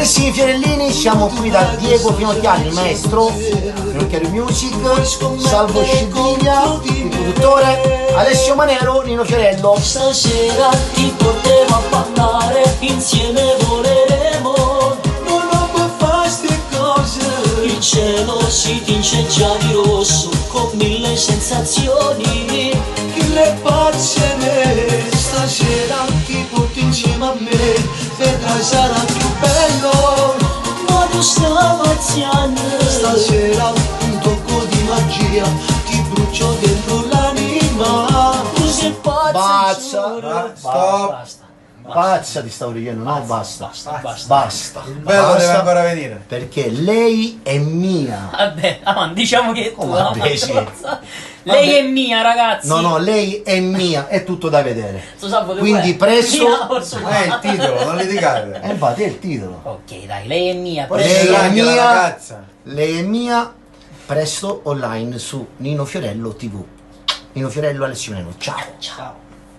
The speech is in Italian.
Carissimi fiorellini, siamo qui da Diego Finocchiari, il maestro Finocchiari Music, Salvo Scidiglia, il produttore, Alessio Manero, Nino Fiorello. Stasera ti porterò a ballare, insieme voleremo, non puoi fare ste cose. Il cielo si tinge già di rosso, con mille sensazioni. Chi le pazze ne, stasera ti porti insieme a me, vedrai sarà più bello. Ma tu stamattina, stasera un tocco di magia, ti brucio dentro l'anima. Tu sei pazza, Basta, Stop. basta. Pazza ti stavo dicendo, no basta. Basta. Il bello deve Basta, ancora venire. perché lei è mia. Vabbè, diciamo che tu, Come vabbè, sì. lei è mia, ragazzi. No, lei è mia, è tutto da vedere. Sto Salvo dove Quindi è? presto. Mia, forse no. Il titolo, non litigate. Infatti è il titolo. Ok, dai, lei è mia. Poi presto. Lei c'è è anche la mia. ragazza. Lei è mia, presto online su Nino Fiorello TV. Nino Fiorello, Alessio Manero. Ciao. Ciao.